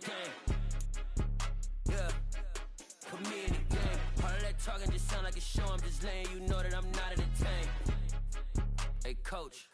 game. Yeah, put me in the game. All of that talking just sound like a show. I'm just letting you know that I'm not entertained. Hey, coach,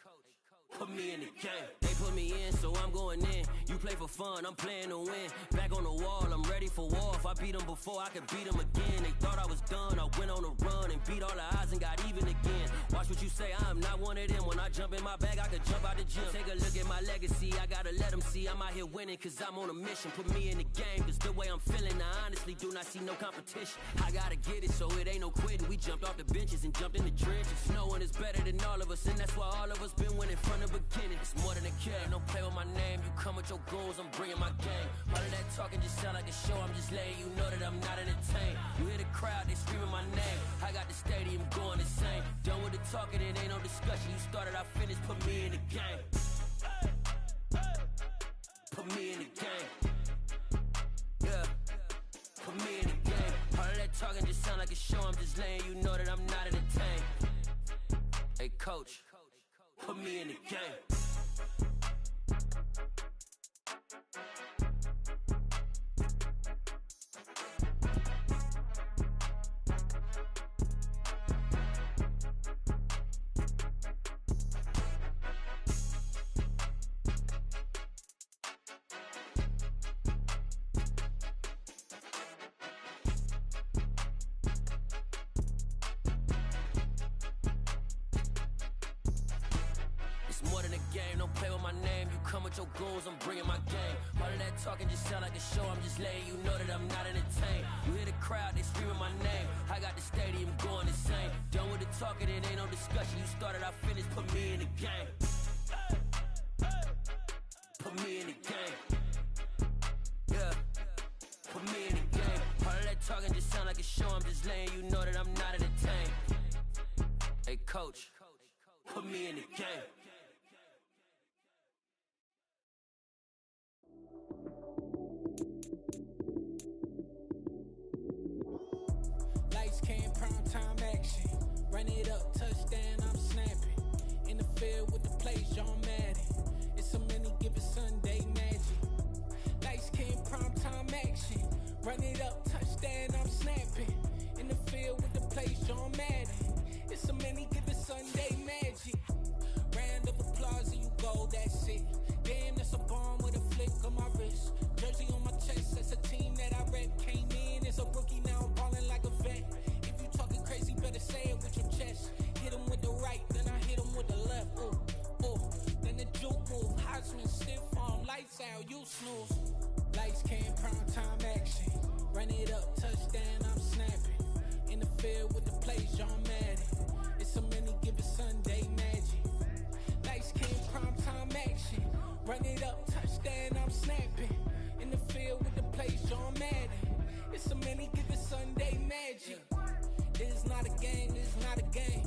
put me in the game. They put me in, so I'm going in. You play for fun, I'm playing to win. Back on the wall, I'm ready for war. If I beat them before, I could beat them again. They thought I was done, I went on a run and beat all the odds and got even again. Watch what you say, I'm not one of them. When I jump in my bag, I could jump out the gym. Take a look at my legacy, I gotta let them see I'm out here winning, cause I'm on a mission. Put me in the game, cause the way I'm feeling, I honestly do not see no competition. I gotta get it, so it ain't no quitting. We jumped off the benches and jumped in the trenches. No one is better than all of us, and that's why all of us been winning from the beginning. It's more than a game, don't play with my name. You come with your goons, I'm bringing my game. All of that talking just sound like a show. I'm just letting you know that I'm not entertained. You hear the crowd, they screaming my name. I got the stadium going insane. Done with the talking, it ain't no discussion. You started, I finished, put me in the game. Put me in the game. Yeah, put me in the game. All of that talking just sound like a show. I'm just letting you know that I'm not entertained. Hey, coach, put me in the game. More than a game, don't play with my name. You come with your goons, I'm bringing my game. All of that talking just sound like a show. I'm just letting you know that I'm not entertained. You hear the crowd, they screaming my name. I got the stadium going insane. Done with the talking, it ain't no discussion. You started, I finished, put me in the game. Put me in the game. Yeah, put me in the game. All of that talking just sound like a show. I'm just letting you know that I'm not entertained. Hey, coach, put me in the game. Lights came, prime time action. Run it up, touchdown, I'm snapping. In the field with the plays, John Madden. It's a many given Sunday magic. Lights came, prime time action. Run it up, touchdown, I'm snapping. In the field with the plays, John Madden. It's a many given Sunday magic. Round of applause and you go, that's it. Damn, that's a bomb with a flick on my wrist. Jersey on my chest, that's a team that I rep. Came in as a rookie, now I'm balling like a vet. If you talking crazy, better say it with your chest. Hit him with the right, then I hit him with the left. Ooh, ooh, then the juke move. Heisman stiff arm, lights out, you snooze. Lights came, prime time action. Run it up, touchdown, I'm snapping. In the field with the plays, John Madden. It's a many given Sunday magic. Lights came, prime time action. Run it up, touchdown, I'm snapping. In the field with the plays, John Madden. It's a many given Sunday magic. This is not a game, this is not a game.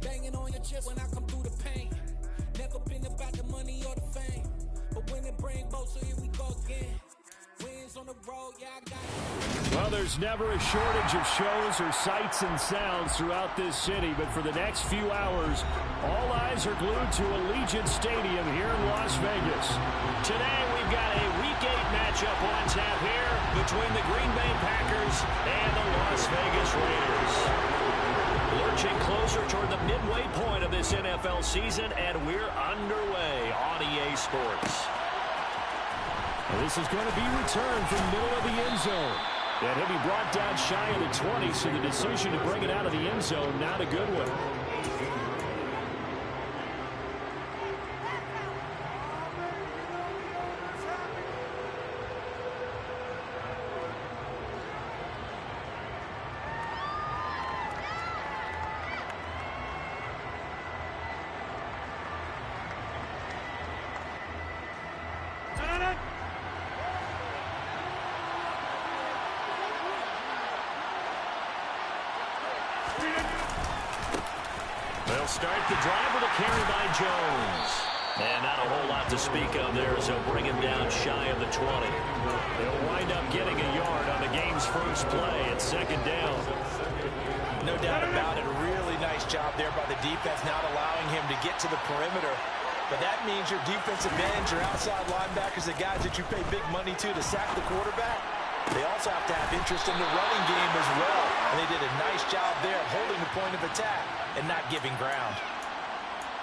Banging on your chest when I come through the pain. Never been about the money or the fame. But when it bring both, so here we go again. Wins on the road, yeah, I got it. Well, there's never a shortage of shows or sights and sounds throughout this city, but for the next few hours, all eyes are glued to Allegiant Stadium here in Las Vegas. Today, we've got a Week 8 matchup on tap here between the Green Bay Packers and the Las Vegas Raiders. Lurching closer toward the midway point of this NFL season, and we're underway on EA Sports. This is going to be returned from middle of the end zone. And he'll be brought down shy of the 20, so the decision to bring it out of the end zone, not a good one. They'll start the drive with a carry by Jones. And not a whole lot to speak of there, so bring him down shy of the 20. They'll wind up getting a yard on the game's first play at second down. No doubt about it. A really nice job there by the defense, not allowing him to get to the perimeter but that means your defensive ends, your outside linebackers, the guys that you pay big money to sack the quarterback, they also have to have interest in the running game as well. And they did a nice job there of holding the point of attack and not giving ground.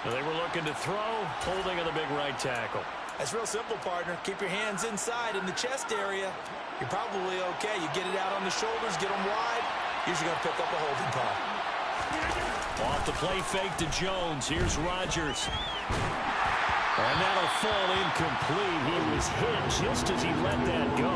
They were looking to throw, holding on the big right tackle. That's real simple, partner. Keep your hands inside in the chest area. You're probably okay. You get it out on the shoulders, get them wide. Usually going to pick up a holding call. Off the play fake to Jones. Here's Rodgers. And that'll fall incomplete. He was hit just as he let that go.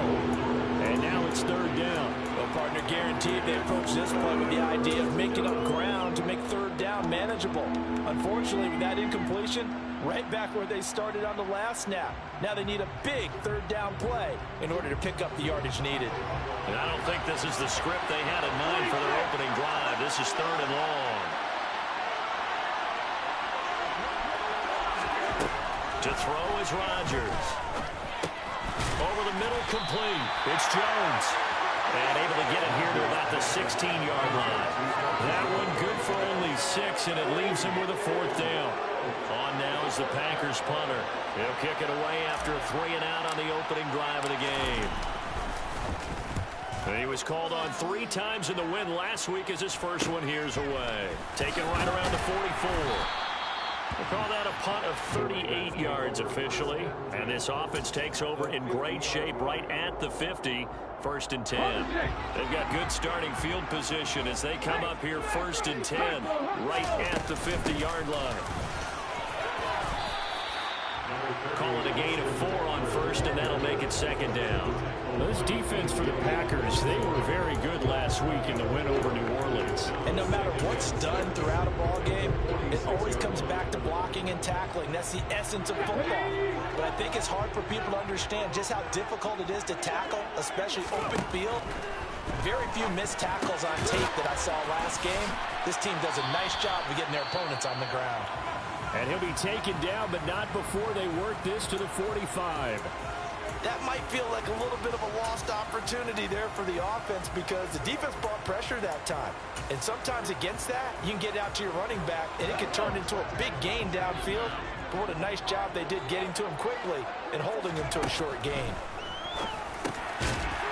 And now it's third down. Well, partner, guaranteed they approach this play with the idea of making up ground to make third down manageable. Unfortunately, with that incompletion, right back where they started on the last snap. Now they need a big third down play in order to pick up the yardage needed. And I don't think this is the script they had in mind for their opening drive. This is third and long. To throw is Rodgers. Over the middle, complete. It's Jones. And able to get it here to about the 16-yard line. That one good for only 6, and it leaves him with a fourth down. On now is the Packers punter. He'll kick it away after a 3-and-out on the opening drive of the game. And he was called on 3 times in the win last week as his first one here's away. Taken right around the 44. We'll call that a punt of 38 yards officially. And this offense takes over in great shape right at the 50. First and 10. They've got good starting field position as they come up here first and 10 right at the 50-yard line. Call it a gain of 4 on first, and that'll make it second down. This defense for the Packers, they were very good last week in the win over New Orleans. And no matter what's done throughout a ball game, it always comes back to blocking and tackling. That's the essence of football. But I think it's hard for people to understand just how difficult it is to tackle, especially open field. Very few missed tackles on tape that I saw last game. This team does a nice job of getting their opponents on the ground. And he'll be taken down, but not before they work this to the 45. That might feel like a little bit of a lost opportunity there for the offense because the defense brought pressure that time. And sometimes against that, you can get out to your running back, and it can turn into a big gain downfield. But what a nice job they did getting to him quickly and holding him to a short gain.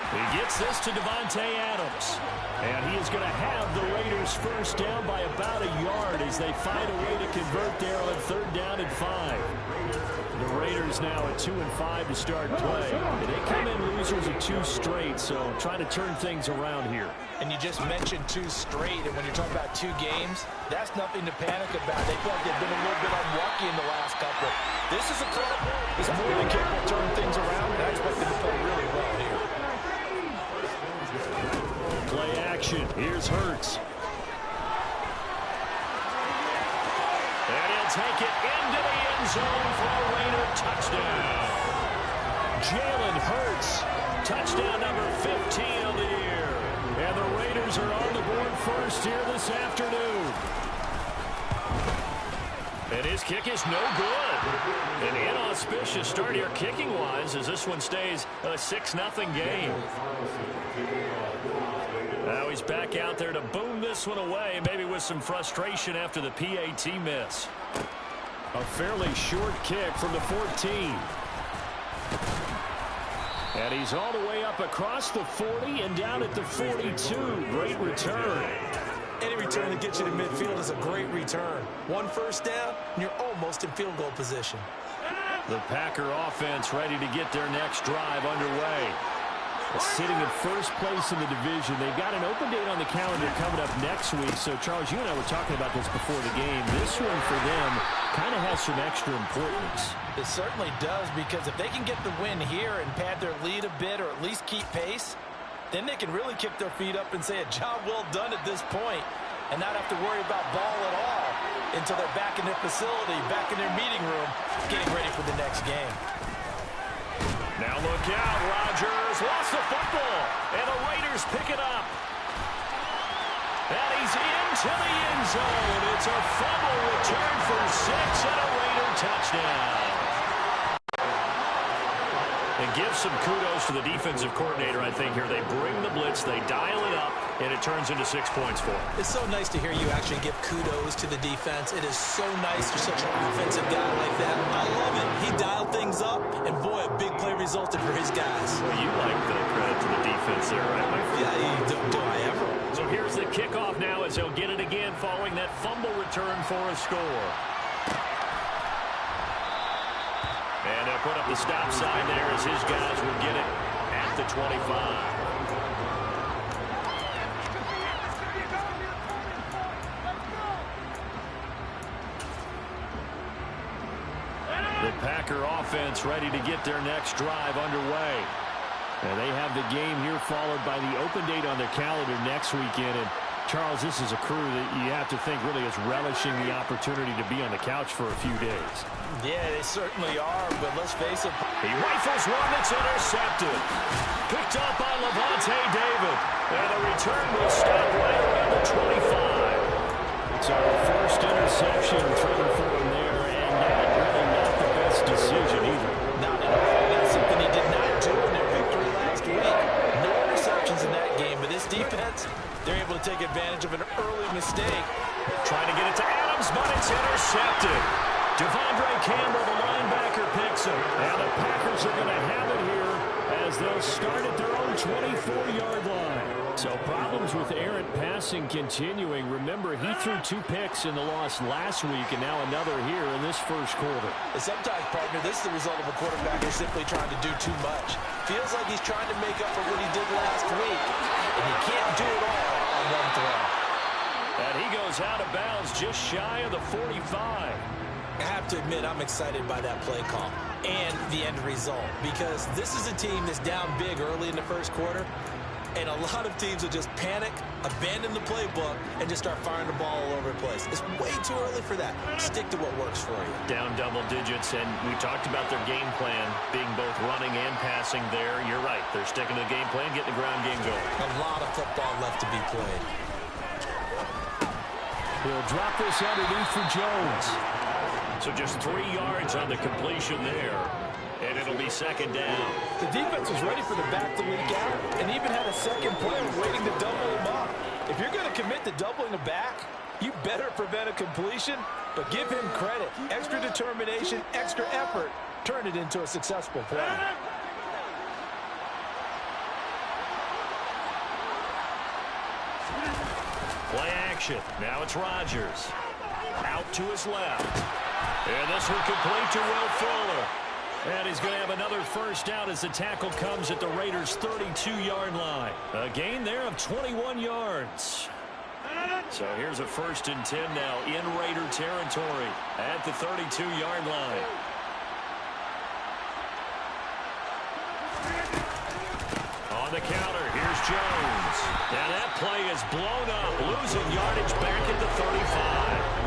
He gets this to Devontae Adams. And he is going to have the Raiders first down by about a yard as they find a way to convert there on third down and 5. The Raiders now at 2-5 to start play. They come in losers of 2 straight, so trying to turn things around here. And you just mentioned 2 straight, and when you're talking about 2 games, that's nothing to panic about. They feel like they've been a little bit unlucky in the last couple. This is a club that's more than capable of turning things around, and I expect them to play really well here. Play action. Here's Hurts. And he'll take it into the end zone for a Raider touchdown. Jalen Hurts. Touchdown number 15 of the year. And the Raiders are on the board first here this afternoon. And his kick is no good. An inauspicious start here kicking-wise as this one stays a 6-0 game. Now he's back out there to boom this one away, maybe with some frustration after the PAT miss. A fairly short kick from the 14. And he's all the way up across the 40 and down at the 42. Great return. Any return that gets you to midfield is a great return. 1 first down, and you're almost in field goal position. The Packer offense ready to get their next drive underway. Sitting in first place in the division. They've got an open date on the calendar coming up next week. So, Charles, you and I were talking about this before the game. This one for them kind of has some extra importance. It certainly does, because if they can get the win here and pad their lead a bit or at least keep pace, then they can really kick their feet up and say a job well done at this point and not have to worry about ball at all until they're back in their facility, back in their meeting room, getting ready for the next game. Now look out, Rodgers lost the football, and the Raiders pick it up. And he's into the end zone. It's a fumble return for 6 and a Raider touchdown. And give some kudos to the defensive coordinator, I think, here. They bring the blitz, they dial it up, and it turns into 6 points for him. It's so nice to hear you actually give kudos to the defense. It is so nice for such an offensive guy like that. I love it. He dialed things up, and boy, a big play resulted for his guys. Well, you like the credit to the defense there, right, my friend? Yeah, do I ever? So here's the kickoff now as he'll get it again following that fumble return for a score. And they'll put up the stop sign there as his guys will get it at the 25. The Packer offense ready to get their next drive underway. And they have the game here followed by the open date on their calendar next weekend. And Charles, this is a crew that you have to think really is relishing the opportunity to be on the couch for a few days. Yeah, they certainly are, but let's face it. He rifles one that's intercepted. Picked up by Levante David. And the return will stop right around the 25. So first interception thrown for him there, and not the best decision either. Not at all. That's something he did not do in their victory last week. No interceptions in that game, but this defense, they're able to take advantage of an early mistake. Trying to get it to Adams, but it's intercepted. Devondre Campbell, the linebacker, picks it. And the Packers are going to have it here as they'll start at their own 24-yard line. So problems with errant passing continuing. Remember, he threw 2 picks in the loss last week, and now another here in this first quarter. And sometimes, partner, this is the result of a quarterback who's simply trying to do too much. Feels like he's trying to make up for what he did last week, and he can't do it all on one throw. And he goes out of bounds just shy of the 45. I have to admit, I'm excited by that play call and the end result, because this is a team that's down big early in the first quarter, and a lot of teams will just panic, abandon the playbook, and just start firing the ball all over the place. It's way too early for that. Stick to what works for you. Down double digits, and we talked about their game plan being both running and passing there. You're right. They're sticking to the game plan, getting the ground game going. A lot of football left to be played. He'll drop this underneath for Jones. So just 3 yards on the completion there, and it'll be second down. The defense was ready for the back to leak out and even had a second player waiting to double him up. If you're going to commit to doubling a back, you better prevent a completion, but give him credit. Extra determination, extra effort, turn it into a successful play. Play action. Now it's Rodgers. Out to his left. And this one complete to Will Fuller. And he's going to have another first down as the tackle comes at the Raiders' 32-yard line. A gain there of 21 yards. So here's a 1st and 10 now in Raider territory at the 32-yard line. On the counter, here's Jones. And that play is blown up, losing yardage back at the 35.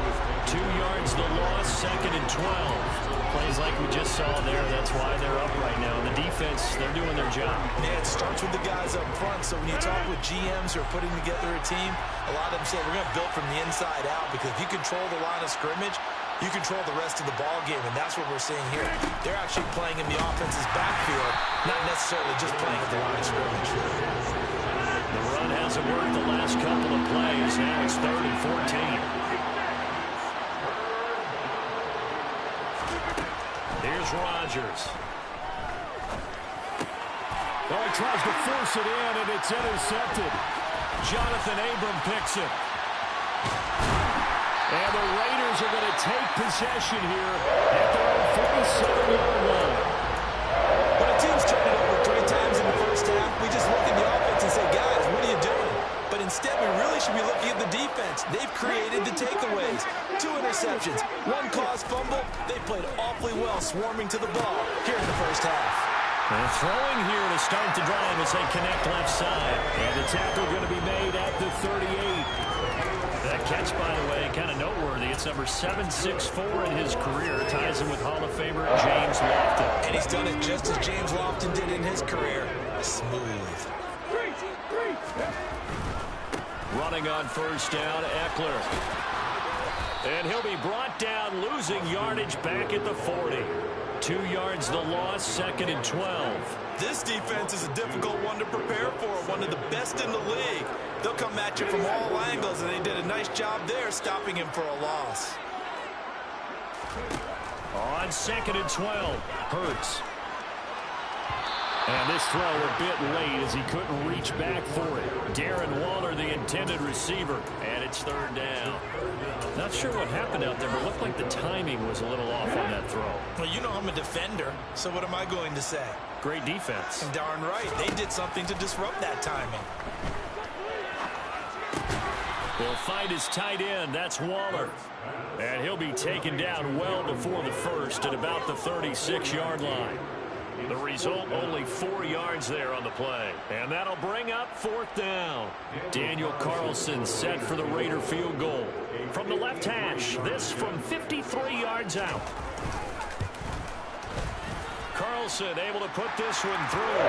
2 yards the loss, 2nd and 12. Plays like we just saw there, that's why they're up right now. The defense, they're doing their job. Yeah, it starts with the guys up front, so when you talk with GMs who are putting together a team, a lot of them say we're going to build from the inside out, because if you control the line of scrimmage, you control the rest of the ball game, and that's what we're seeing here. They're actually playing in the offense's backfield, not necessarily just playing at the line of scrimmage. The run hasn't worked the last couple of plays. Now it's 3rd and 14. Here's Rodgers. Oh, he tries to force it in, and it's intercepted. Jonathan Abram picks it. And the Raiders are going to take possession here at their own 47-yard line. When a team's turned it over 3 times in the first half, we just look at the offense and say, guys, what are you doing? But instead, we really should be looking at the defense. They've created the takeaways. 2 interceptions, 1 caused fumble. They played awfully well swarming to the ball here in the first half. And throwing here to start the drive as they connect left side. And the tackle going to be made at the 38. That catch, by the way, kind of noteworthy. It's number 764 in his career. Ties him with Hall of Famer James Lofton. And he's done it just as James Lofton did in his career. Smooth. Running on first down, Eckler. And he'll be brought down, losing yardage back at the 40. 2 yards the loss, 2nd and 12. This defense is a difficult one to prepare for, one of the best in the league. They'll come at you from all angles, and they did a nice job there stopping him for a loss. On 2nd and 12, Hurts. And this throw a bit late as he couldn't reach back for it. Darren Waller, the intended receiver, and it's 3rd down. Not sure what happened out there, but it looked like the timing was a little off on that throw. Well, you know I'm a defender, so what am I going to say? Great defense. Darn right. They did something to disrupt that timing. He'll find his tight end. That's Waller. And he'll be taken down well before the first at about the 36-yard line. The result, only 4 yards there on the play. And that'll bring up 4th down. Daniel Carlson set for the Raider field goal. From the left hash, this from 53 yards out. Carlson able to put this one through.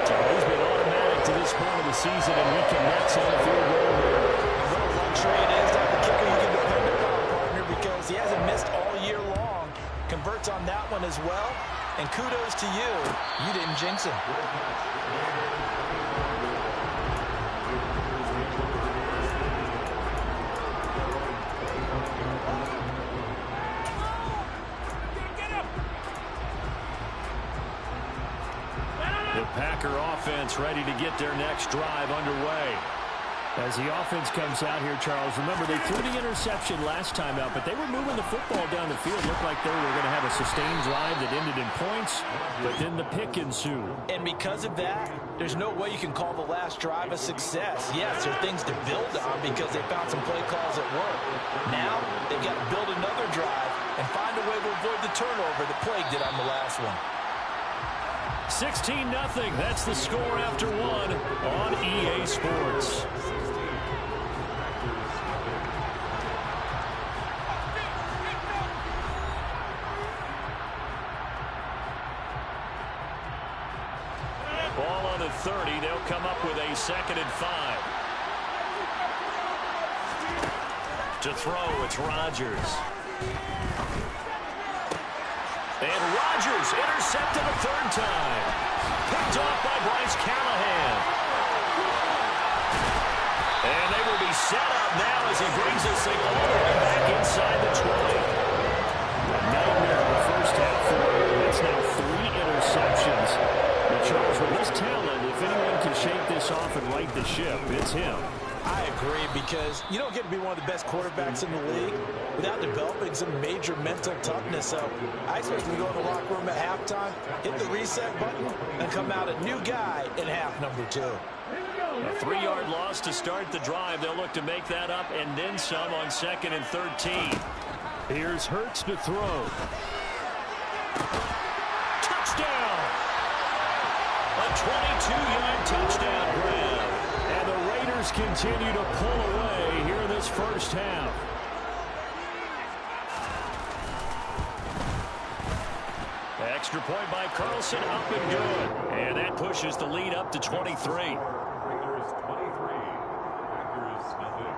So he's been automatic to this point of the season, and he connects on the field goal here. What a luxury it is to have a kicker you can depend upon, partner, because he hasn't missed all year long. Converts on that one as well. And kudos to you. You didn't jinx him. The Packer offense ready to get their next drive underway. As the offense comes out here, Charles, remember they threw the interception last time out, but they were moving the football down the field. Looked like they were going to have a sustained drive that ended in points, but then the pick ensued. And because of that, there's no way you can call the last drive a success. Yes, there are things to build on because they found some play calls at work. Now, they've got to build another drive and find a way to avoid the turnover that plagued it on the last one. 16-0. That's the score after one on EA Sports. Ball on the 30. They'll come up with a 2nd and 5. To throw, it's Rodgers. And Rodgers intercepted a 3rd time. Picked off by Bryce Callahan. And they will be set up now as he brings this thing all the way back inside the 20. A nightmare in the first half for him. That's now 3 interceptions. But Charles, with his talent, if anyone can shake this off and right the ship, it's him. I agree, because you don't get to be one of the best quarterbacks in the league without developing some major mental toughness. So I expect him to go in the locker room at halftime, hit the reset button, and come out a new guy in half number 2. A 3-yard loss to start the drive. They'll look to make that up and then some on 2nd and 13. Here's Hurts to throw. Touchdown! A 22-yard touchdown grab. And the Raiders continue to pull away here in this first half. Extra point by Carlson, up and good. And that pushes the lead up to 23. Raiders 23, Packers nothing.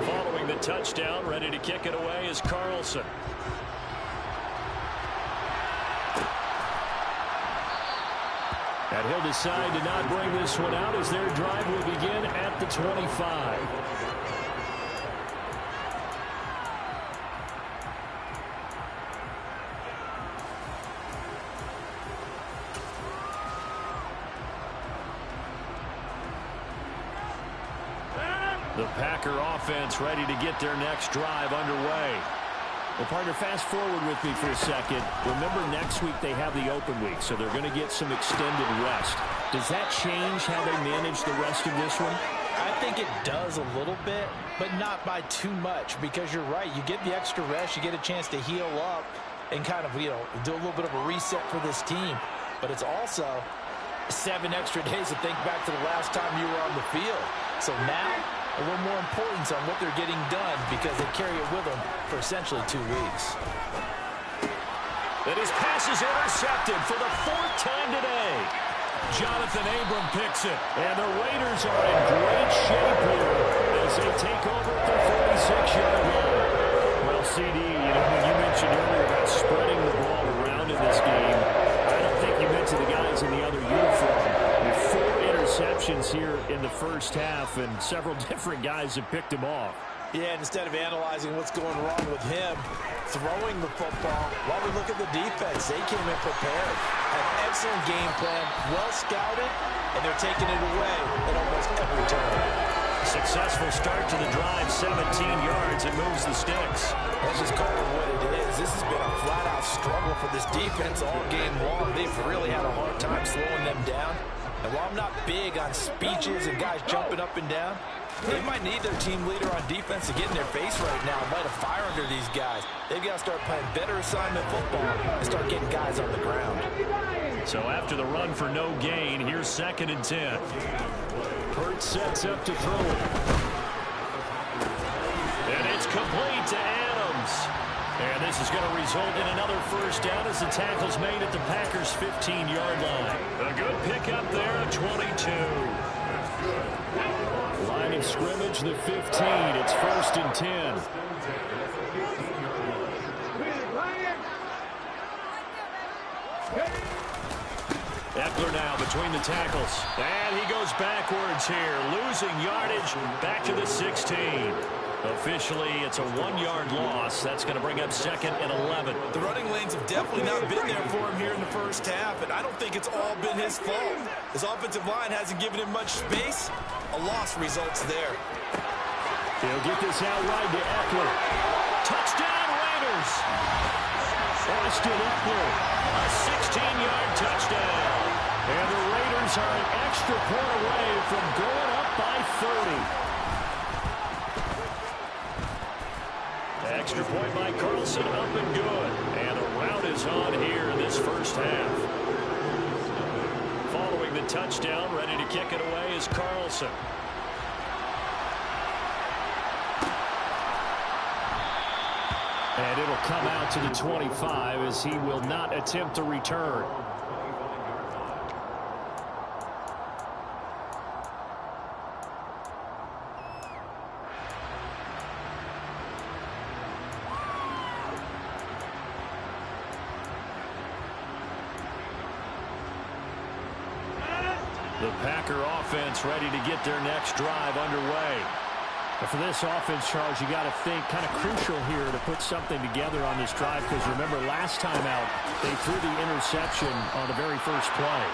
Following the touchdown, ready to kick it away is Carlson. And he'll decide to not bring this one out as their drive will begin at the 25. The Packer offense ready to get their next drive underway. Well, partner, fast forward with me for a second. Remember, next week they have the open week, so they're going to get some extended rest. Does that change how they manage the rest of this one? I think it does a little bit, but not by too much, because you're right. You get the extra rest, you get a chance to heal up and kind of, do a little bit of a reset for this team. But it's also 7 extra days to think back to the last time you were on the field. So now, a little more importance on what they're getting done because they carry it with them for essentially 2 weeks. And his pass is intercepted for the 4th time today. Jonathan Abram picks it. And the Raiders are in great shape here as they take over at their 46-yard line. Well, CD, when you mentioned earlier about spreading the ball around in this game, I don't think you meant to the guys in the other uniform. With 4 interceptions here in the first half, and several different guys have picked him off. Yeah, and instead of analyzing what's going wrong with him throwing the football, while we look at the defense, they came in prepared. An excellent game plan, well scouted, and they're taking it away at almost every turn. Successful start to the drive, 17 yards, and moves the sticks. Let's just call it what it is. This has been a flat-out struggle for this defense all game long. They've really had a hard time slowing them down. And while I'm not big on speeches and guys jumping up and down, they might need their team leader on defense to get in their face right now and light a fire under these guys. They've got to start playing better assignment football and start getting guys on the ground. So after the run for no gain, here's 2nd and 10. Hurts sets up to throw it. And it's complete to Adams. And this is going to result in another first down as the tackle's made at the Packers' 15-yard line. A good pickup there at 22. Line of scrimmage, the 15. It's 1st and 10. Eckler now between the tackles. And he goes backwards here, losing yardage back to the 16. Officially, it's a 1-yard loss. That's going to bring up 2nd and 11. The running lanes have definitely not been there for him here in the first half, and I don't think it's all been his fault. His offensive line hasn't given him much space. A loss results there. He'll get this out wide to Eckler. Touchdown, Raiders! Austin Eckler. A 16-yard touchdown. And the Raiders are an extra point away from going up by 30. Extra point by Carlson, up and good. And the rout is on here in this first half. Following the touchdown, ready to kick it away is Carlson. And it'll come out to the 25 as he will not attempt to return. The Packer offense ready to get their next drive underway. But for this offense, Charles, you got to think kind of crucial here to put something together on this drive, because remember last time out they threw the interception on the very first play.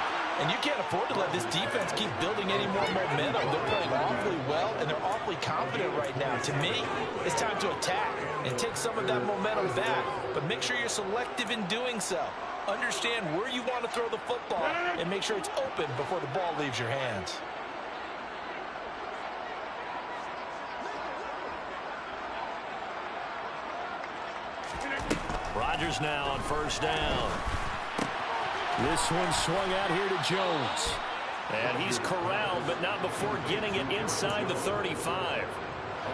And you can't afford to let this defense keep building any more momentum. They're playing awfully well, and they're awfully confident right now. To me, it's time to attack and take some of that momentum back. But make sure you're selective in doing so. Understand where you want to throw the football and make sure it's open before the ball leaves your hands. Rodgers now on first down. This one swung out here to Jones. And he's corralled, but not before getting it inside the 35.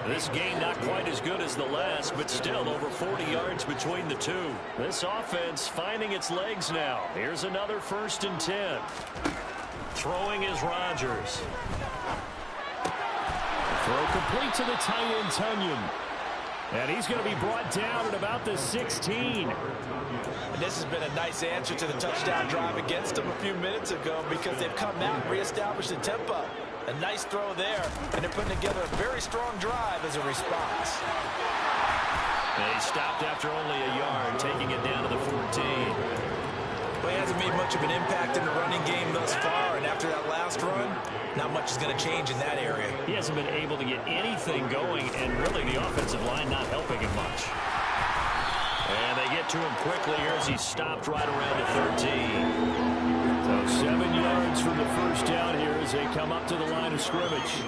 This game not quite as good as the last, but still over 40 yards between the two. This offense finding its legs now. Here's another 1st and 10. Throwing is Rodgers. Throw complete to the tight end, Tunyon. And he's going to be brought down at about the 16. And this has been a nice answer to the touchdown drive against them a few minutes ago, because they've come out and reestablished the tempo. A nice throw there, and they're putting together a very strong drive as a response. They stopped after only a yard, taking it down to the 14. Well, he hasn't made much of an impact in the running game thus far, and after that last run, not much is going to change in that area. He hasn't been able to get anything going, and really the offensive line not helping him much. And they get to him quickly here as he stopped right around the 13. So 7 yards from the first down here as they come up to the line of scrimmage.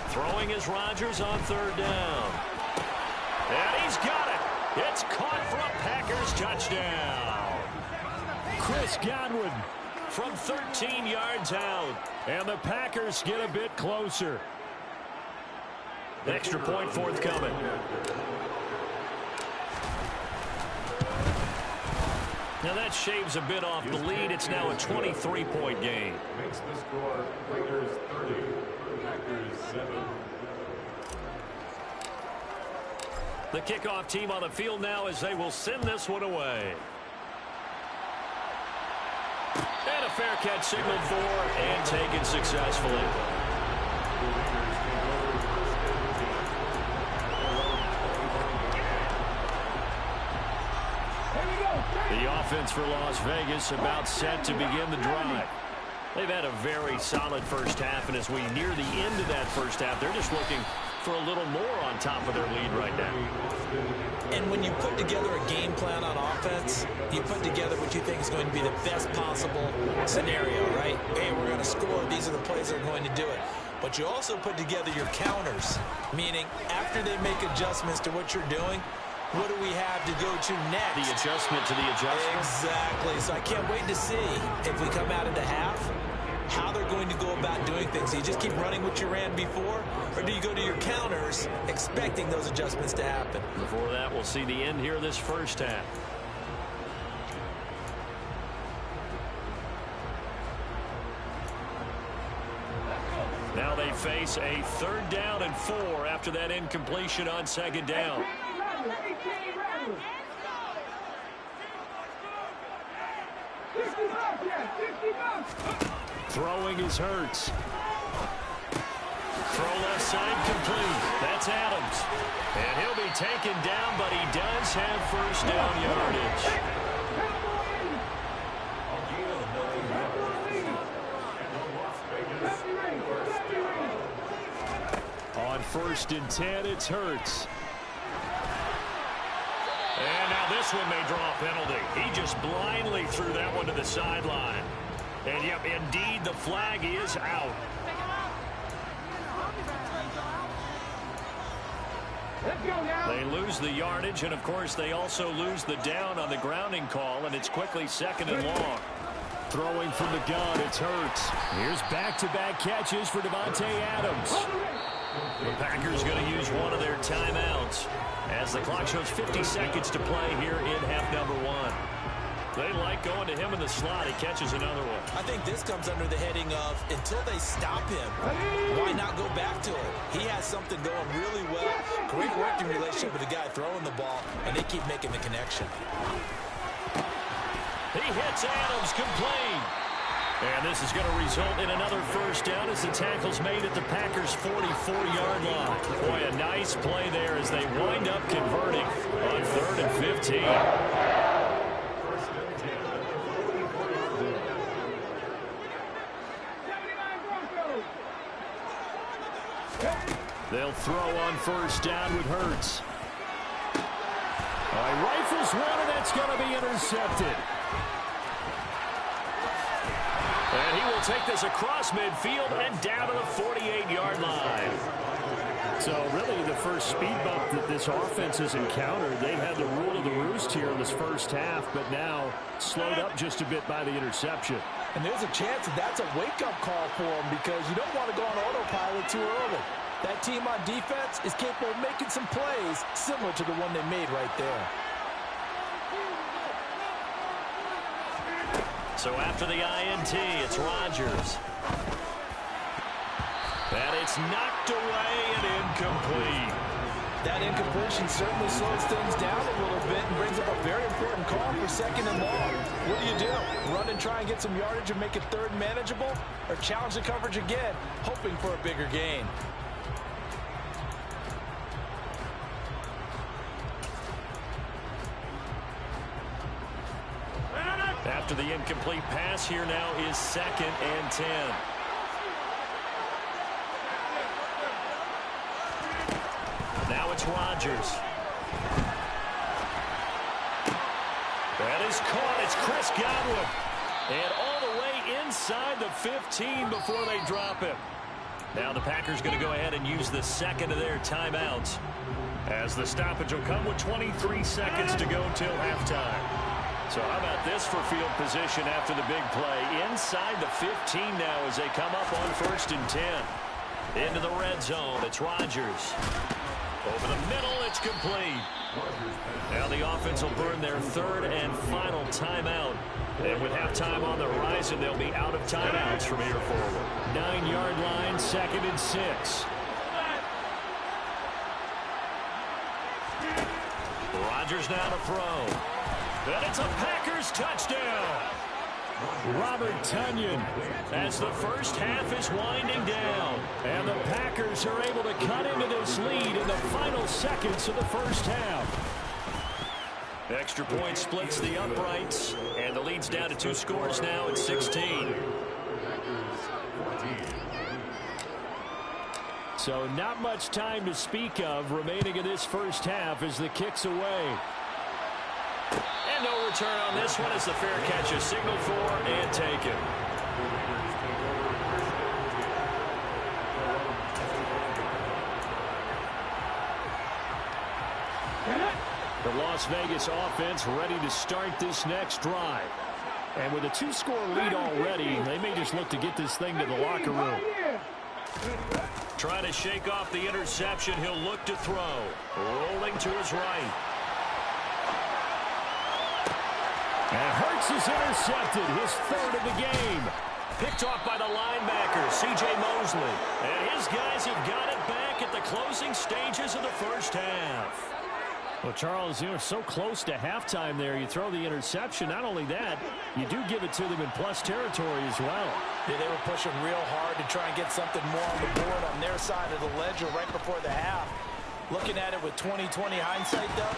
Throwing is Rodgers on 3rd down. And he's got it. It's caught for a Packers touchdown. Chris Godwin. From 13 yards out. And the Packers get a bit closer. Extra point forthcoming. Now that shaves a bit off the lead. It's now a 23-point game. Makes the score Raiders 30, Packers 7. The kickoff team on the field now as they will send this one away. And a fair catch signaled for and taken successfully. The offense for Las Vegas about set to begin the drive. They've had a very solid first half, and as we near the end of that first half, they're just looking for a little more on top of their lead right now. And when you put together a game plan on offense, you put together what you think is going to be the best possible scenario, right? Hey, we're going to score. These are the plays that are going to do it. But you also put together your counters, meaning after they make adjustments to what you're doing, what do we have to go to next? The adjustment to the adjustment. Exactly. So I can't wait to see if we come out into half, how they're going to go about doing things. Do you just keep running what you ran before, or do you go to your counters expecting those adjustments to happen? Before that, we'll see the end here of this first half. Now they face a 3rd down and 4 after that incompletion on 2nd down. Throwing is Hurts. Throw left side complete. That's Adams. And he'll be taken down, but he does have 1st down yardage. On 1st and 10, it's Hurts. And now this one may draw a penalty. He just blindly threw that one to the sideline. And, yep, indeed, the flag is out. They lose the yardage, and, of course, they also lose the down on the grounding call, and it's quickly 2nd and long. Throwing from the gun, it's Hurts. Here's back-to-back catches for Davante Adams. The Packers going to use one of their timeouts as the clock shows 50 seconds to play here in half number 1. They like going to him in the slot. He catches another one. I think this comes under the heading of until they stop him, why not go back to it? He has something going really well. Great working relationship with the guy throwing the ball, and they keep making the connection. He hits Adams complete. And this is going to result in another 1st down as the tackle's made at the Packers' 44-yard line. Boy, a nice play there as they wind up converting on 3rd and 15. They'll throw on 1st down with Hurts. He rifles one, and that's going to be intercepted. And he will take this across midfield and down to the 48-yard line. So really the first speed bump that this offense has encountered, they've had the rule of the roost here in this first half, but now slowed up just a bit by the interception. And there's a chance that that's a wake-up call for them because you don't want to go on autopilot too early. That team on defense is capable of making some plays similar to the one they made right there. So after the INT, it's Rodgers. And it's knocked away and incomplete. That incompletion certainly slows things down a little bit and brings up a very important call for 2nd and long. What do? Run and try and get some yardage and make it 3rd manageable? Or challenge the coverage again, hoping for a bigger gain? After the incomplete pass, here now is 2nd and 10. Now it's Rodgers. That is caught. It's Chris Godwin. And all the way inside the 15 before they drop him. Now the Packers going to go ahead and use the 2nd of their timeouts, as the stoppage will come with 23 seconds to go till halftime. So how about this for field position after the big play? Inside the 15 now as they come up on 1st and 10. Into the red zone, it's Rodgers. Over the middle, it's complete. Now the offense will burn their 3rd and final timeout. And with halftime on the horizon, they'll be out of timeouts from here forward. 9-yard line, 2nd and 6. Rodgers now to throw. And it's a Packers touchdown. Robert Tonyan, As the first half is winding down. and the Packers are able to cut into this lead in the final seconds of the first half. Extra point splits the uprights, and the lead's down to 2 scores now at 16. So not much time to speak of remaining in this first half as the kick's away. And no return on this one as the fair catch is signaled for and taken. The Las Vegas offense ready to start this next drive. And with a 2-score lead already, they may just look to get this thing to the locker room. Trying to shake off the interception. He'll look to throw. Rolling to his right. And Hurts is intercepted, his 3rd of the game. Picked off by the linebacker, C.J. Mosley. And his guys have got it back at the closing stages of the first half. Well, Charles, you're so close to halftime there. You throw the interception. Not only that, you do give it to them in plus territory as well. Yeah, they were pushing real hard to try and get something more on the board on their side of the ledger right before the half. Looking at it with 20/20 hindsight, though,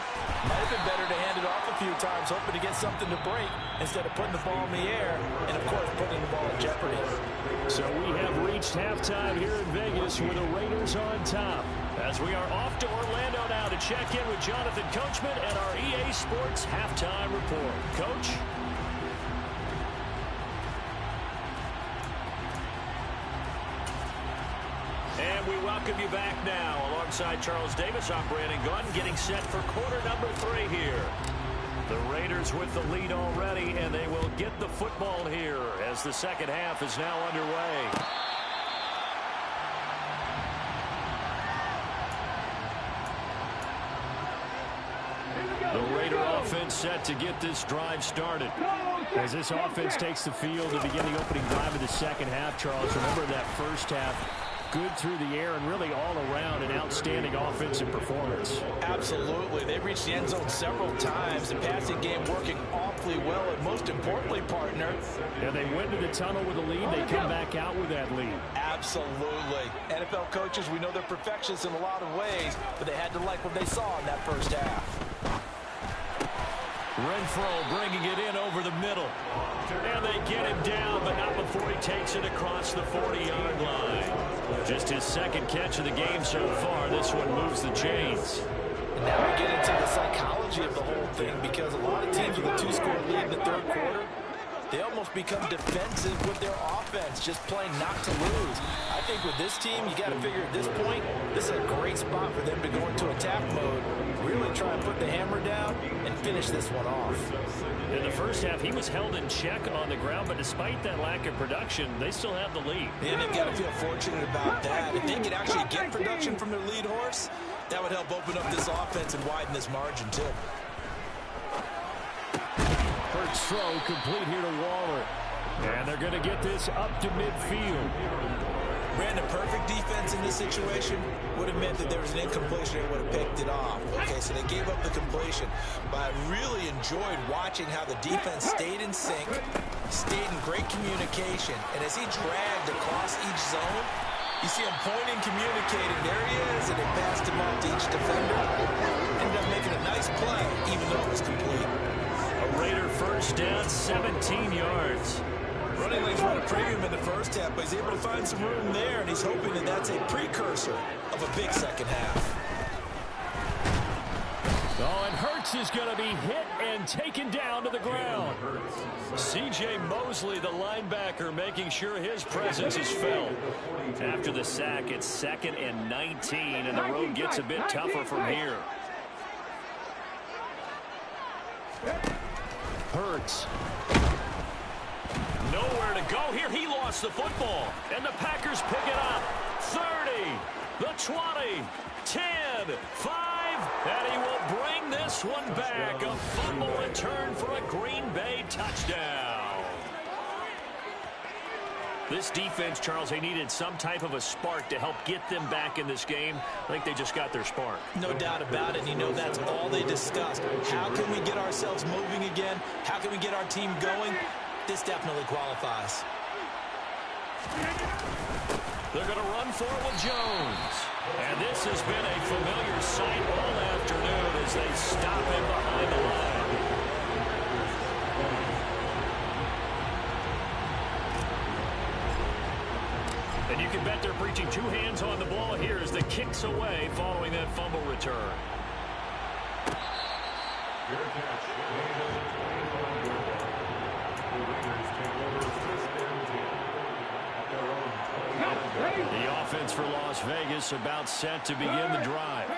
might have been better to hand it off a few times, hoping to get something to break instead of putting the ball in the air and, of course, putting the ball in jeopardy. So we have reached halftime here in Vegas with the Raiders on top. As we are off to Orlando now to check in with Jonathan Coachman and our EA Sports Halftime Report. Coach? And we welcome you back now. Alongside Charles Davis, I'm Brandon Gunn, getting set for quarter number 3 here. The Raiders with the lead already, and they will get the football here as the second half is now underway. The Raider offense set to get this drive started. As this offense takes the field to begin the opening drive of the second half, Charles, remember that first half, good through the air and really all around an outstanding offensive performance. Absolutely. They reached the end zone several times. The passing game working awfully well, and most importantly, partner. Yeah, they went to the tunnel with a lead. They come back out with that lead. Absolutely. NFL coaches, we know they're perfectionists in a lot of ways, but they had to like what they saw in that first half. Renfro bringing it in over the middle. And they get him down, but not before he takes it across the 40-yard line. Just his second catch of the game so far. This one moves the chains. And now we get into the psychology of the whole thing, because a lot of teams with a 2-score lead in the third quarter, they almost become defensive with their offense, just playing not to lose. I think with this team, you got to figure at this point, this is a great spot for them to go into attack mode, really try and put the hammer down and finish this one off. In the first half, he was held in check on the ground, but despite that lack of production, they still have the lead. And they've got to feel fortunate about that. If they could actually get production from their lead horse, that would help open up this offense and widen this margin, too. Hurts throw complete here to Waller. And they're going to get this up to midfield. Brandon, perfect defense in this situation would have meant that there was an incompletion and would have picked it off. Okay, so they gave up the completion. But I really enjoyed watching how the defense stayed in sync, stayed in great communication. And as he dragged across each zone, you see him pointing, communicating. There he is, and they passed him off to each defender. Ended up making a nice play, even though it was complete. A Raider first down, 17 yards. Running lanes run a premium in the first half, but he's able to find some room there, and he's hoping that that's a precursor of a big second half. Oh, and Hurts is going to be hit and taken down to the ground. C.J. Mosley, the linebacker, making sure his presence is felt. After the sack, it's 2nd and 19, and the road gets a bit tougher from here. Hurts. Nowhere to go here. He lost the football. And the Packers pick it up. 30, the 20, 10, 5, and he will bring this one back. A fumble return for a Green Bay touchdown. This defense, Charles, they needed some type of a spark to help get them back in this game. I think they just got their spark. No doubt about it. And you know that's all they discussed. How can we get ourselves moving again? How can we get our team going? This definitely qualifies. They're going to run for it with Jones. And this has been a familiar sight all afternoon as they stop him behind the line. And you can bet they're preaching two hands on the ball here as the kicks away following that fumble return. The offense for Las Vegas about set to begin the drive.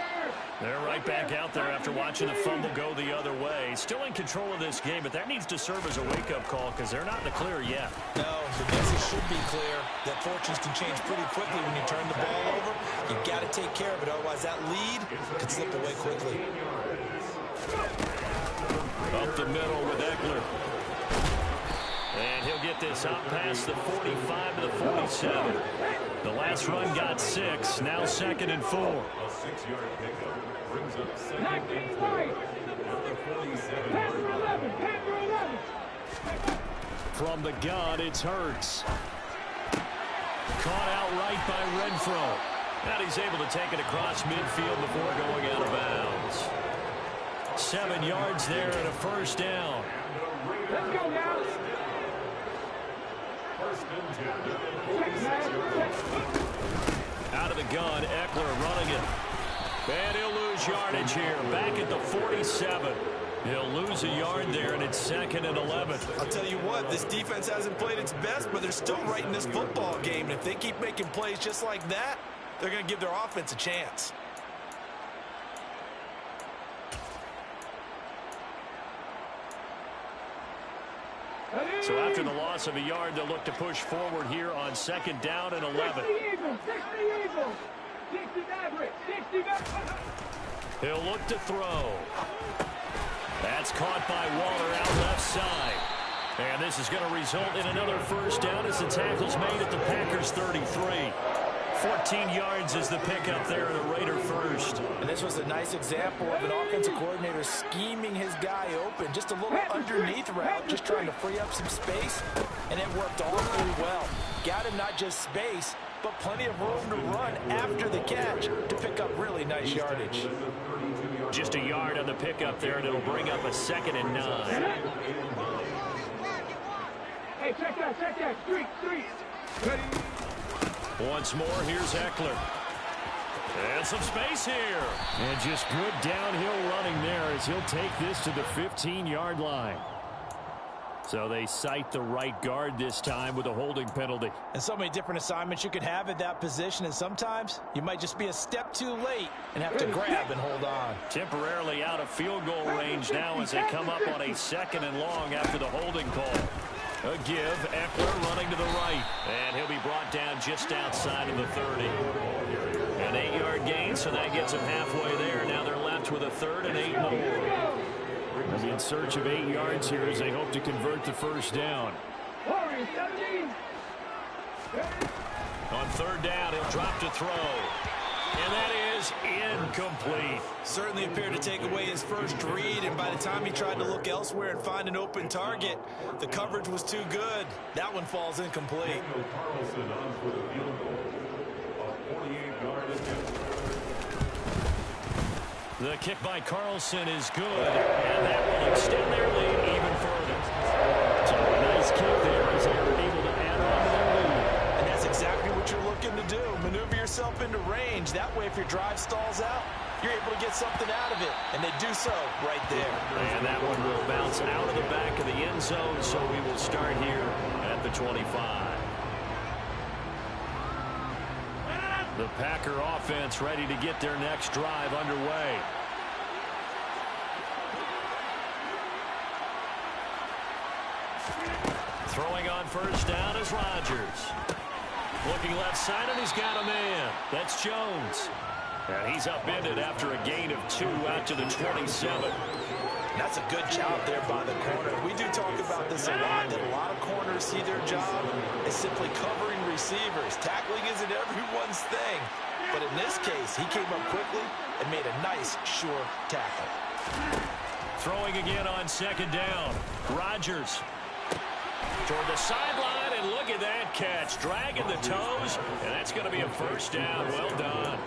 They're right back out there after watching the fumble go the other way. Still in control of this game, but that needs to serve as a wake-up call because they're not in the clear yet. No, the message should be clear that fortunes can change pretty quickly when you turn the ball over. You've got to take care of it, otherwise that lead could slip away quickly. Up the middle with Eckler. And he'll get this out past the 45 to the 47. The last run got 6. Now 2nd and 4. A 6-yard pickup brings up 2nd and 4 at the 47-yard line. From the gun, it's Hurts. Caught out right by Renfro. And he's able to take it across midfield before going out of bounds. 7 yards there and a first down. Let's go, guys. Out of the gun, Eckler running it. And he'll lose yardage here. Back at the 47. He'll lose a yard there, and it's 2nd and 11. I'll tell you what, this defense hasn't played its best, but they're still right in this football game. And if they keep making plays just like that, they're going to give their offense a chance. So after the loss of a yard, they'll look to push forward here on 2nd down and 11. He'll look to throw. That's caught by Waller out left side. And this is going to result in another first down as the tackle's made at the Packers 33. 14 yards is the pickup there at a Raider first. And this was a nice example of an offensive coordinator scheming his guy open. Just a little underneath route, just trying to free up some space. And it worked awfully well. Got him not just space, but plenty of room to run after the catch to pick up really nice yardage. Just a yard on the pickup there, and it'll bring up a 2nd and 9. Hey, check that. Street. Ready? Once more, here's Eckler. And some space here. And just good downhill running there as he'll take this to the 15-yard line. So they cite the right guard this time with a holding penalty. And so many different assignments you can have at that position, and sometimes you might just be a step too late and have to grab and hold on. Temporarily out of field goal range now as they come up on a 2nd and long after the holding call. A give, Eckler running to the right. And he'll be brought down just outside of the 30. An 8-yard gain, so that gets them halfway there. Now they're left with a 3rd and 8 more. And in search of 8 yards here as they hope to convert the first down. On 3rd down, he'll drop to throw. And that is incomplete. Certainly appeared to take away his first read, and by the time he tried to look elsewhere and find an open target, the coverage was too good. That one falls incomplete. Carlson on for the field goal. A 48-yard attempt. The kick by Carlson is good, and that will extend their lead even further. So a nice kick there as they were able to add on to their lead. And that's exactly what you're looking to do. Maneuver yourself into range. That way, if your drive stalls out, you're able to get something out of it. And they do so right there. And that one will bounce out of the back of the end zone, so we will start here at the 25. The Packer offense ready to get their next drive underway. Throwing on first down is Rodgers. Looking left side, and he's got a man. That's Jones. And he's upended after a gain of 2 out to the 27. That's a good job there by the corner. We do talk about this a lot, that a lot of corners see their job as simply covering receivers. Tackling isn't everyone's thing. But in this case, he came up quickly and made a nice, sure tackle. Throwing again on second down. Rodgers toward the sideline, and look at that catch. Dragging the toes, and that's going to be a first down. Well done.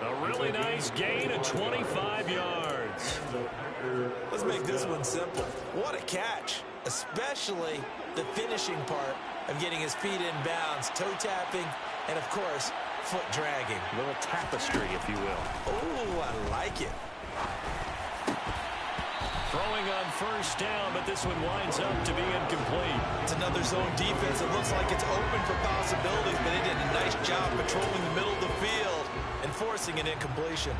A really nice gain of 25 yards. Let's make this one simple. What a catch, especially the finishing part of getting his feet in bounds, toe tapping, and of course, foot dragging. A little tapestry, if you will. Oh, I like it. Throwing on first down, but this one winds up to be incomplete. It's another zone defense. It looks like it's open for possibilities, but they did a nice job patrolling the middle of the field and forcing an incompletion.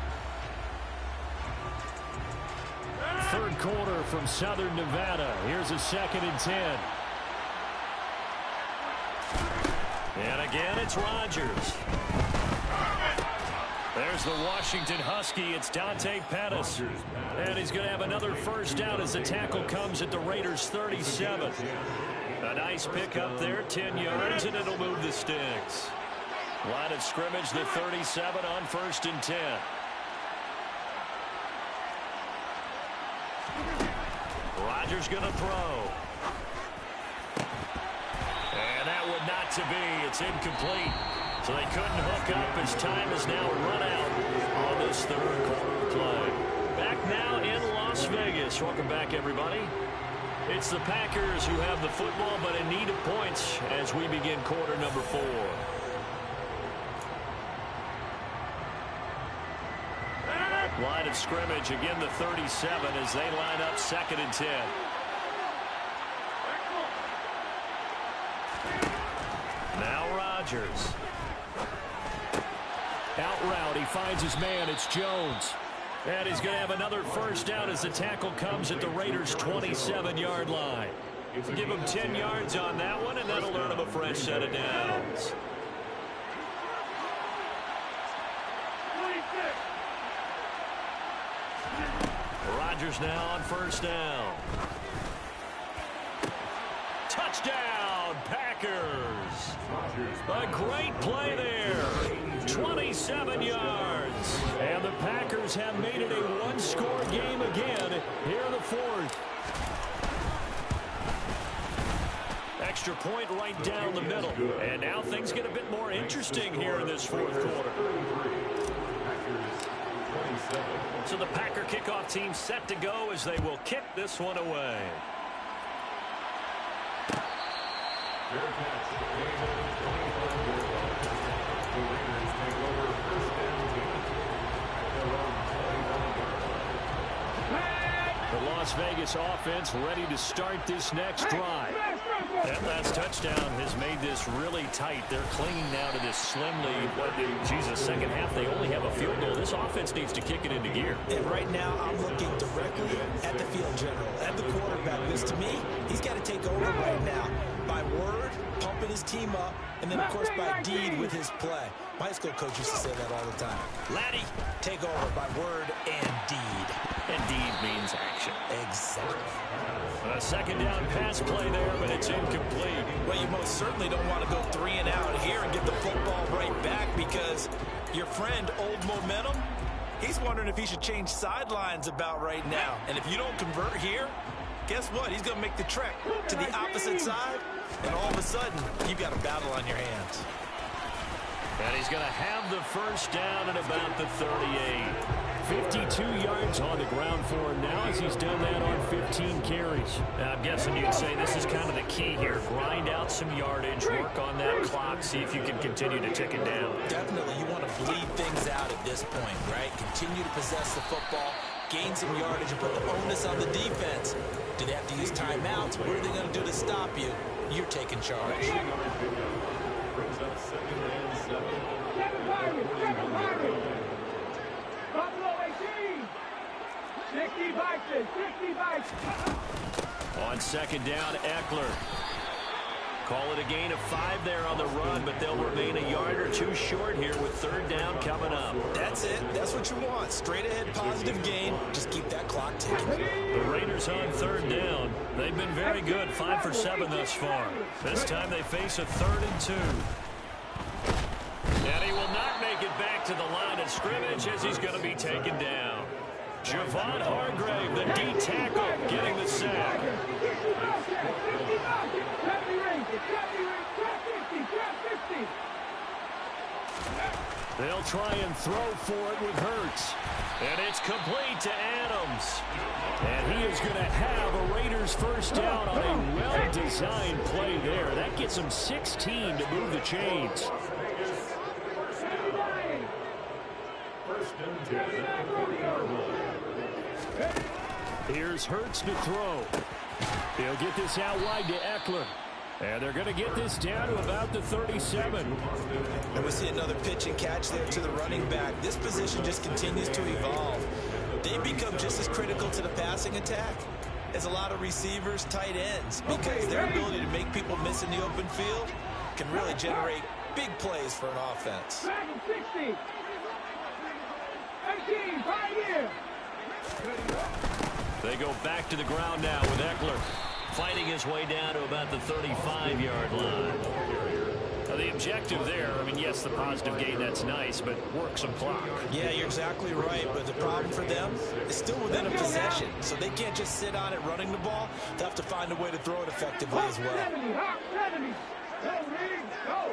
Third quarter from Southern Nevada. Here's a 2nd and 10. And again, it's Rodgers. There's the Washington Husky. It's Dante Pettis. And he's going to have another first down as the tackle comes at the Raiders' 37. A nice pickup there, 10 yards, and it'll move the sticks. Line of scrimmage, the 37 on 1st and 10. Rodgers going to throw. And that would not to be. It's incomplete. So they couldn't hook up as time is now run out on this third quarter play. Back now in Las Vegas. Welcome back, everybody. It's the Packers who have the football, but in need of points as we begin quarter number 4. Line of scrimmage, again the 37 as they line up 2nd and 10. Now Rodgers. Out route, he finds his man, it's Jones. And he's going to have another first down as the tackle comes at the Raiders' 27-yard line. Give him 10 yards on that one, and that'll earn him a fresh set of downs. Rodgers now on first down. Touchdown, Packers. A great play there. 27 yards. And the Packers have made it a one-score game again here in the 4th. Extra point right down the middle. And now things get a bit more interesting here in this 4th quarter. So the Packer kickoff team set to go as they will kick this one away. The Las Vegas offense ready to start this next drive. That last touchdown has made this really tight. They're clinging now to this slim lead. Second half, they only have a field goal. This offense needs to kick it into gear. And right now, I'm looking directly at the field general, at the quarterback. Because to me, he's got to take over right now by word, pumping his team up, and then, of course, by deed with his play. My high school coach used to say that all the time. Laddie, take over by word and deed. And deed means action. Exactly. A second down pass play there, but it's incomplete. Well, you most certainly don't want to go 3 and out here and get the football right back because your friend, Old Momentum, he's wondering if he should change sidelines about right now. And if you don't convert here, guess what? He's going to make the trek to the opposite side, and all of a sudden, you've got a battle on your hands. And he's going to have the first down at about the 38. 52 yards on the ground for him now as he's done that on 15 carries. Now, I'm guessing you'd say this is kind of the key here. Grind out some yardage, work on that clock, see if you can continue to tick it down. Definitely, you want to bleed things out at this point, right? Continue to possess the football, gain some yardage, and put the onus on the defense. Do they have to use timeouts? What are they going to do to stop you? You're taking charge. Brings up 2nd and 7. Buffalo 18. 60 Bison. 60 Bison. On second down, Eckler. Call it a gain of 5 there on the run, but they'll remain a yard or 2 short here with third down coming up. That's it. That's what you want. Straight ahead positive gain. Just keep that clock ticking. The Raiders on third down. They've been very good, 5 for 7 thus far. This time they face a 3rd and 2. And he will not make it back to the line of scrimmage as he's going to be taken down. Javon Hargrave, the D tackle, getting the sack. They'll try and throw for it with Hurts. And it's complete to Adams. And he is going to have a Raiders first down on a well-designed play there. That gets him 16 to move the chains. Here's Hurts to throw. He'll get this out wide to Eckler. And they're going to get this down to about the 37. And we see another pitch and catch there to the running back. This position just continues to evolve. They become just as critical to the passing attack as a lot of receivers, tight ends, because their ability to make people miss in the open field can really generate big plays for an offense. 60. 18, 5 years. They go back to the ground now with Eckler fighting his way down to about the 35-yard line. Now the objective there, I mean, yes, the positive gain, that's nice, but work some clock. Yeah, you're exactly right, but the problem for them is still within a possession, so they can't just sit on it running the ball. They'll have to find a way to throw it effectively as well. 70, 70. Go.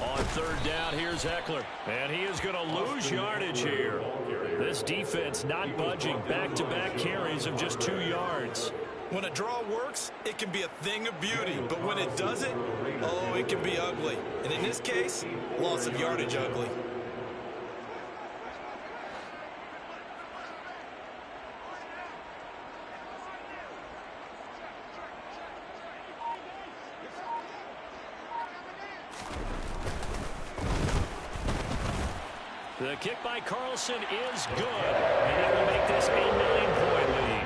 On third down, here's Eckler. And he is going to lose yardage here. This defense not budging. Back-to-back carries of just 2 yards. When a draw works, it can be a thing of beauty. But when it doesn't, oh, it can be ugly. And in this case, loss of yardage ugly. The kick by Carlson is good, and that will make this a 9-point lead.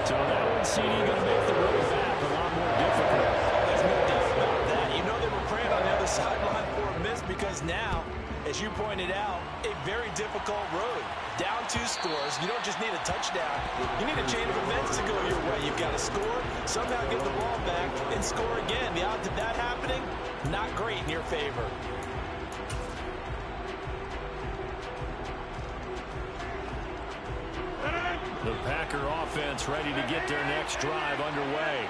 So that one, CD, going to make the road back a lot more difficult. There's no doubt about that. You know they were praying on the other sideline for a miss because now, as you pointed out, a very difficult road. Down 2 scores. You don't just need a touchdown. You need a chain of events to go your way. You've got to score, somehow get the ball back, and score again. The odds of that happening, not great in your favor. The Packer offense ready to get their next drive underway.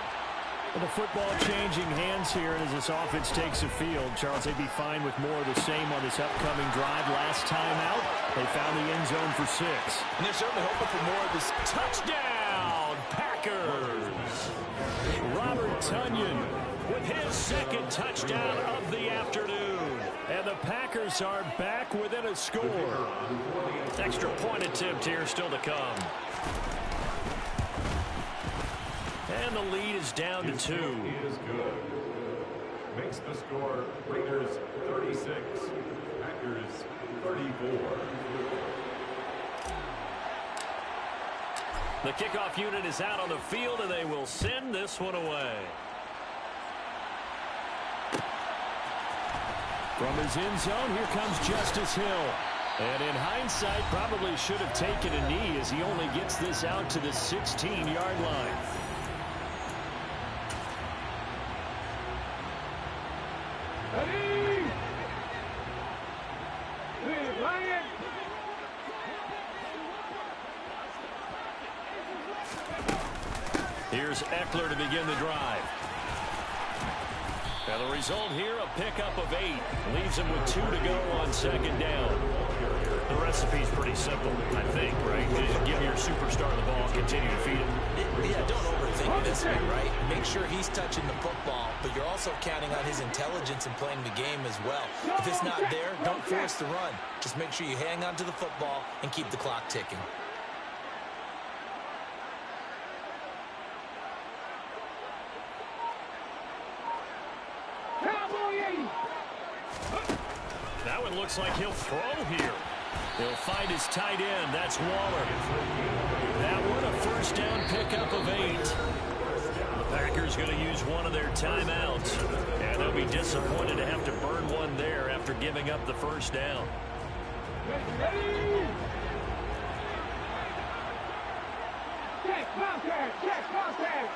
Well, the football changing hands here, and as this offense takes the field, Charles, they'd be fine with more of the same on this upcoming drive. Last time out, they found the end zone for 6. And they're certainly hoping for more of this. Touchdown, Packers! Robert Tonyan with his 2nd touchdown of the afternoon. And the Packers are back within a score. Extra point attempt here still to come. And the lead is down to 2. He is good. Makes the score Raiders 36, Packers 34. The kickoff unit is out on the field, and they will send this one away. From his end zone, here comes Justice Hill. And in hindsight, probably should have taken a knee as he only gets this out to the 16-yard line. Here's Eckler to begin the drive. Now the result here, a pickup of 8. Leaves him with 2 to go on 2nd down. The recipe's pretty simple, I think, right? Just give your superstar the ball, continue to feed him. Yeah, don't overthink it this way, right? Make sure he's touching the football, but you're also counting on his intelligence in playing the game as well. If it's not there, don't force the run. Just make sure you hang on to the football and keep the clock ticking. That one looks like he'll throw here. He'll find his tight end. That's Waller. That one a first down pickup of 8. The Packers going to use one of their timeouts, and they'll be disappointed to have to burn one there after giving up the first down. Ready? Check contact, check contact.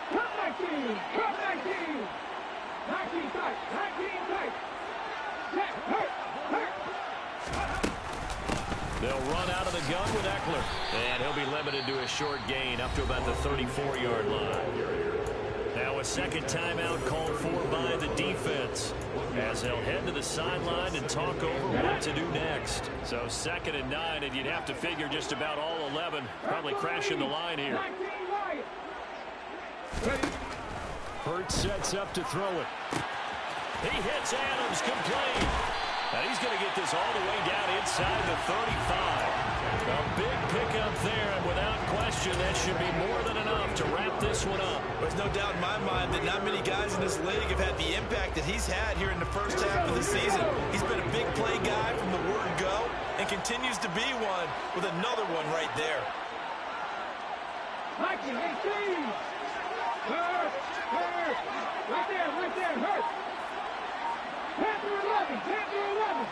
Cut 19, cut 19. 19 tight, 19 tight. Check, hurt, hurt. They'll run out of the gun with Eckler, and he'll be limited to a short gain up to about the 34-yard line. Now a second timeout called for by the defense, as they'll head to the sideline and talk over what to do next. So 2nd and 9, and you'd have to figure just about all 11 probably crashing the line here. Hurts sets up to throw it. He hits Adams, complete. And he's going to get this all the way down inside the 35. A big pickup there, and without question, that should be more than enough to wrap this one up. There's no doubt in my mind that not many guys in this league have had the impact that he's had here in the first half of the season. He's been a big play guy from the word go and continues to be one with another one right there. Mikey, hey, Steve. Hurt, hurt. Right there, hurt. Panther 11, Panther 11.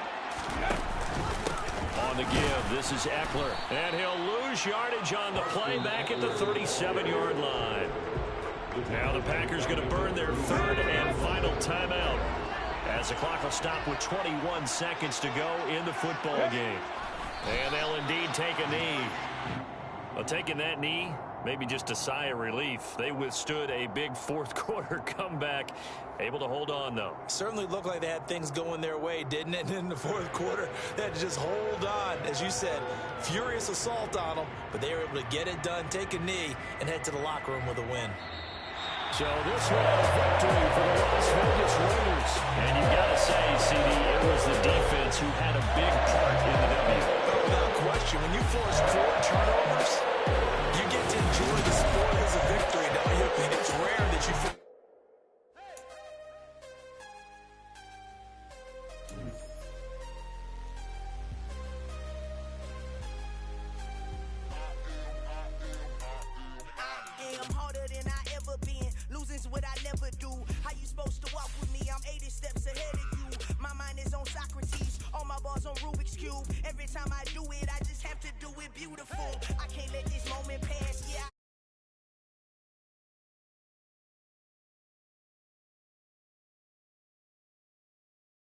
On the give, this is Eckler, and he'll lose yardage on the play back at the 37-yard line. Now the Packers going to burn their third and final timeout, as the clock will stop with 21 seconds to go in the football game. And they'll indeed take a knee. Well, taking that knee, maybe just a sigh of relief. They withstood a big fourth-quarter comeback. Able to hold on, though. Certainly looked like they had things going their way, didn't it? In the fourth quarter, they had to just hold on. As you said, furious assault on them, but they were able to get it done, take a knee, and head to the locker room with a win. So this one a victory for the Las Vegas Raiders. And you've got to say, CD, it was the defense who had a big part in the W. Without question, when you force 4 turnovers, you get to enjoy the spoils of victory, don't you? It's rare that you... What I never do. How you supposed to walk with me? I'm 80 steps ahead of you. My mind is on Socrates, all my bars on Rubik's Cube. Every time I do it, I just have to do it beautiful. I can't let this moment pass. Yeah,